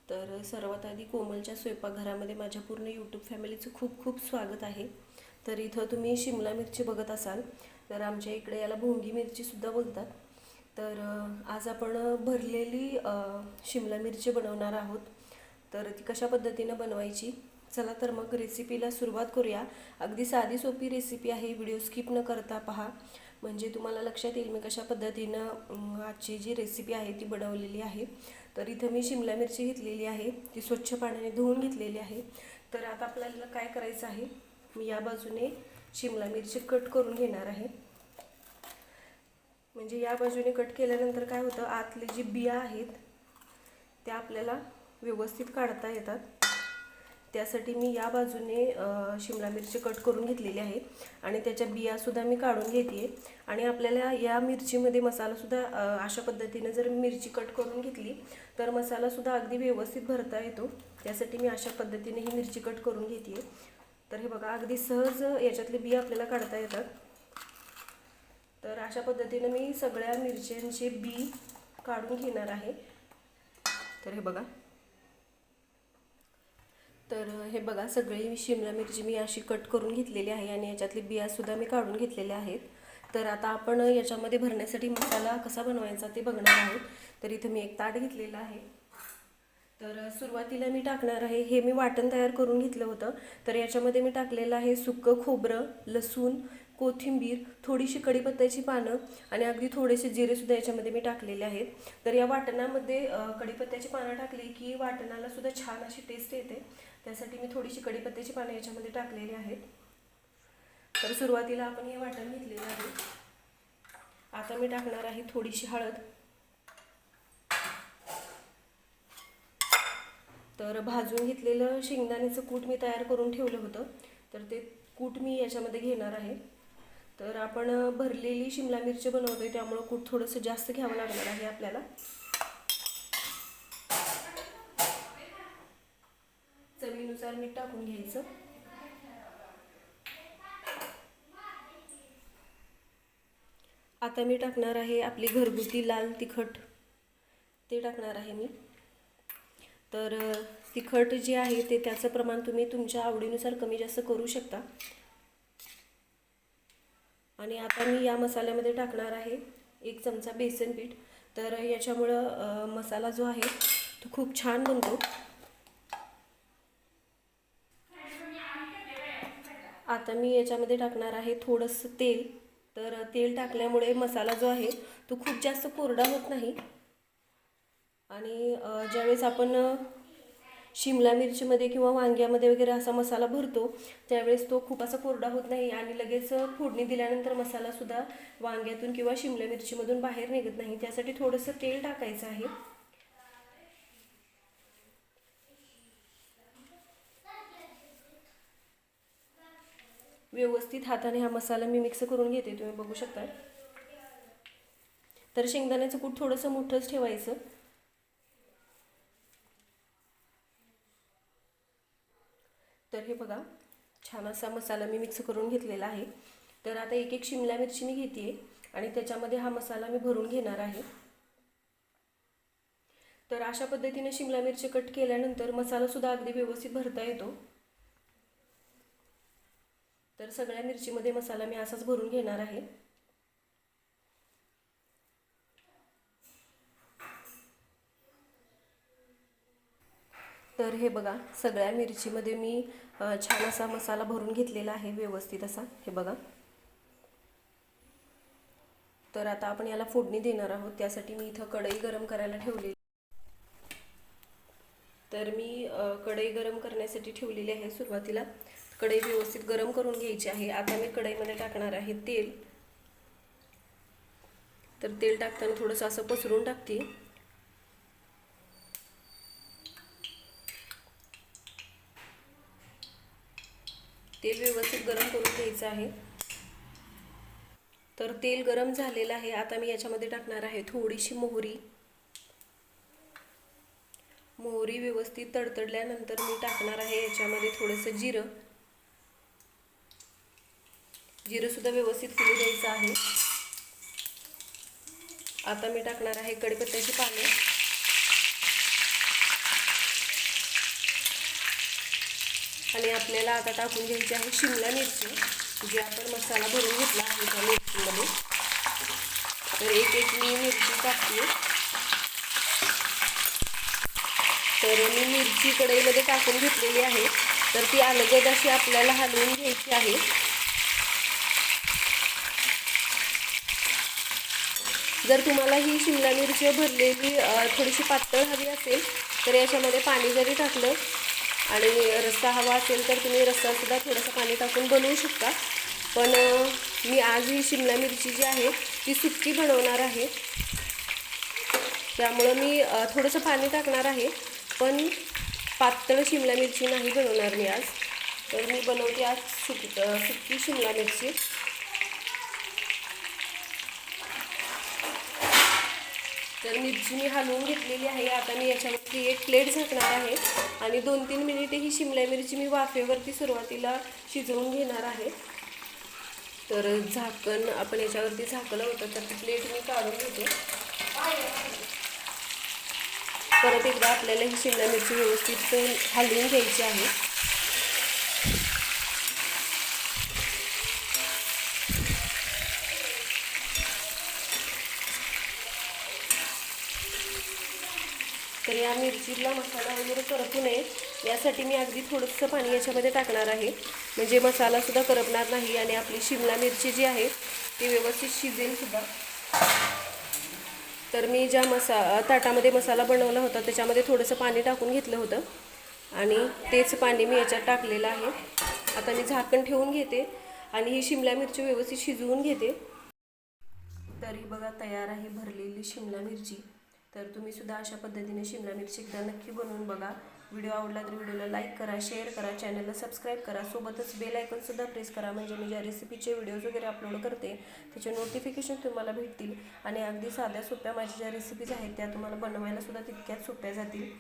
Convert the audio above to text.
तर सर्वात आधी कोमलच्या स्वयंपाकघरामध्ये माझ्या पूर्ण यूट्यूब फॅमिलीचं खूप खूप स्वागत आहे। तर इथं तुम्ही शिमला मिरची बघत असाल, तर आमच्या इकडे याला भोंगी मिरचीसुद्धा बोलतात। तर आज आपण भरलेली शिमला मिरची बनवणार आहोत। तर ती कशा पद्धतीनं बनवायची, चला तर मग रेसिपीला सुरुवात करूया। अगदी साधी सोपी रेसिपी आहे, व्हिडिओ स्किप न करता पहा, म्हणजे तुम्हाला लक्षात येईल मी कशा पद्धतीनं आजची जी रेसिपी आहे ती बनवलेली आहे। तर इथं मी शिमला मिरची घेतलेली आहे, ती स्वच्छ पाण्याने धुवून घेतलेली आहे। तर आता आपल्याला काय करायचं आहे, मी या बाजूने शिमला मिरची कट करून घेणार आहे। म्हणजे या बाजूने कट केल्यानंतर काय होतं, आतले जी बिया आहेत त्या आपल्याला व्यवस्थित काढता येतात। त्यासाठी मी या बाजूने शिमला मिरची कट करून घेतलेली आहे आणि त्याच्या बियासुद्धा मी काढून घेते। आणि आपल्याला या मिरचीमध्ये मसालासुद्धा अशा पद्धतीने जर मिरची कट करून घेतली तर मसालासुद्धा अगदी व्यवस्थित भरता येतो। त्यासाठी मी अशा पद्धतीने ही मिरची कट करून घेते। तर हे बघा, अगदी सहज याच्यातले बिया आपल्याला काढता येतात। तर अशा पद्धतीने मी सगळ्या मिरच्यांचे बी काढून घेणार आहे। तर हे बघा, तर हे बघा, सगळी शिमला मिरची मी अशी कट करून घेतलेली आहे आणि याच्यातले बियासुद्धा मी काढून घेतलेले आहेत। तर आता आपण याच्यामध्ये भरण्यासाठी मसाला कसा बनवायचा ते बघणार आहोत। तर इथे मी एक ताट घेतलेलं आहे। तर सुरुवातीला मी टाकणार आहे, हे मी वाटण तयार करून घेतलं होतं। तर याच्यामध्ये मी टाकलेलं आहे सुकं खोबरं, लसूण, कोथिंबीर, थोडीशी कढीपत्त्याची पानं आणि अगदी थोडेसे जिरेसुद्धा याच्यामध्ये मी टाकलेले आहेत। तर या वाटणामध्ये कढीपत्त्याची पानं टाकली की वाटणाला सुद्धा छान अशी टेस्ट येते। त्यासाठी मी थोडीशी कढीपत्त्याची पानं याच्यामध्ये टाकलेली आहेत। तर सुरुवातीला आपण हे वाटण घेतलेलं आहे। आता मी टाकणार आहे थोडीशी हळद। तर भाजून घेतलेलं शेंगदाण्याचं कूट मी तयार करून ठेवलं होतं, तर ते कूट मी याच्यामध्ये घेणार आहे। तर आपण भरलेली शिमला मिरची बनवतोय त्यामुळे कूट थोडंसं जास्त घ्यावं लागणार आहे आपल्याला। चवीनुसार मीठ टाकून घ्यायचं। आता मी टाकणार आहे आपली घरगुती लाल तिखट, ते टाकणार आहे मी। तर तिखट जे आहे ते त्याचं प्रमाण तुम्ही तुमच्या आवडीनुसार कमी जास्त करू शकता। आणि आता मी या मसाल्यामध्ये टाकणार आहे 1 चमचा बेसन पीठ। तर याच्यामुळं मसाला जो आहे तो खूप छान बनतो। आता मी याच्यामध्ये टाकणार आहे थोडंसं तेल। तर तेल टाकल्यामुळे मसाला जो आहे तो खूप जास्त कोरडा होत नाही आणि ज्यावेळेस आपण शिमला मिरचीमध्ये किंवा वांग्यामध्ये वगैरे असा मसाला भरतो त्यावेळेस तो खूप असा कोरडा होत नाही आणि लगेच फोडणी दिल्यानंतर मसालासुद्धा वांग्यातून किंवा शिमला मिरचीमधून बाहेर निघत नाही। त्यासाठी थोडंसं तेल टाकायचं आहे। व्यवस्थित हाताने हा मसाला मी मिक्स करून घेते, तुम्ही बघू शकता। तर शेंगदाण्याचं कूट थोडंसं मोठंच ठेवायचं। तर हे बघा, छान असा मसाला मी मिक्स करून घेतलेला आहे। तर आता एक एक शिमला मिरची मी घेते आणि त्याच्यामध्ये हा मसाला मी भरून घेणार आहे। तर अशा पद्धतीने शिमला मिरची कट केल्यानंतर मसालासुद्धा अगदी व्यवस्थित भरता येतो। तर सगळ्या मिरचीमध्ये मसाला मी असाच भरून घेणार आहे। तर हे बघा, सगळ्या मिरचीमध्ये मी छान असा मसाला भरून घेतलेला आहे व्यवस्थित असा, हे बघा। तर आता आपण याला फोडणी देणार आहोत। त्यासाठी मी इथं कढई गरम करायला ठेवली। तर मी कढई गरम करण्यासाठी ठेवलेली आहे। सुरुवातीला कढई व्यवस्थित गरम करून घ्यायची आहे। आता मी कढईमध्ये टाकणार आहे तेल। तर तेल टाकताना थोडंसं असं पसरून टाकते। तेल व्यवस्थित गरम करून घ्यायचं आहे। तर तेल गरम झालेलं आहे। आता मी याच्यामध्ये टाकणार आहे थोडीशी मोहरी। मोहरी व्यवस्थित तडतडल्यानंतर मी टाकणार आहे याच्यामध्ये थोडंसं जिरं। जिरंसुद्धा व्यवस्थित फुलू द्यायचं आहे। आता मी टाकणार आहे कढीपत्त्याची पाने। आणि आपल्याला आता टाकून घ्यायची आहे शिमला मिरची, जी आपण मसाला भरून घेतला आहे त्या मिरचीमध्ये. तर एक एक मी मिरची टाकते. तर मी मिरची कढईमध्ये टाकून घेतलेली आहे. तर ती अलगद अशी आपल्याला हलवून घ्यायची आहे. जर तुम्हाला ही शिमला मिरची भरलेली थोडीशी पातळ हवी असेल तर याच्यामध्ये पाणी जरी टाकलं आणि रस्सा हवा असेल तर तुम्ही रस्सासुद्धा थोडंसं पाणी टाकून बनवू शकता. पण मी आज ही शिमला मिरची जी आहे ती सुक्की बनवणार आहे, त्यामुळं मी थोडंसं पाणी टाकणार आहे. पण पातळ शिमला मिरची नाही बनवणार मी आज. तर मी बनवते आज सुक्की शिमला मिरची. तर मिरची मी हलवून घेतलेली आहे. आता मी याच्यावरती एक प्लेट झाकणार आहे आणि 2-3 मिनिटे ही शिमला मिरची मी वाफेवरती सुरुवातीला शिजवून घेणार आहे. तर झाकण आपण याच्यावरती झाकलं होतं, तर ती प्लेट मी काढून घेते. परत एकदा आपल्याला ही शिमला मिरची व्यवस्थित हलवून घ्यायची आहे. तर या मिरचीला मसाला वगैरे करपू नये यासाठी मी अगदी थोडंसं पाणी याच्यामध्ये टाकणार आहे, म्हणजे मसालासुद्धा करपणार नाही आणि आपली शिमला मिरची जी आहे ती व्यवस्थित शिजेल सुद्धा. तर मी ज्या ताटामध्ये मसाला बनवला होता त्याच्यामध्ये थोडंसं पाणी टाकून घेतलं होतं आणि तेच पाणी मी याच्यात टाकलेलं आहे. आता मी झाकण ठेवून घेते आणि ही शिमला मिरची व्यवस्थित शिजवून घेते. तरी बघा तयार आहे भरलेली शिमला मिरची. तर तुम्ही सुद्धा अशा पद्धतीने शिमला मिरची एकदा नक्की बनवून बघा. व्हिडिओ आवडला तर व्हिडिओला लाईक करा, शेअर करा, चॅनलला सबस्क्राईब करा, सोबतच बेल आयकॉनसुद्धा प्रेस करा, म्हणजे मी ज्या रेसिपीचे व्हिडिओज वगैरे अपलोड करते त्याचे नोटिफिकेशन तुम्हाला भेटतील आणि अगदी साध्या सोप्या माझ्या ज्या रेसिपीज आहेत त्या तुम्हाला बनवायला सुद्धा तितक्याच सोप्या जातील.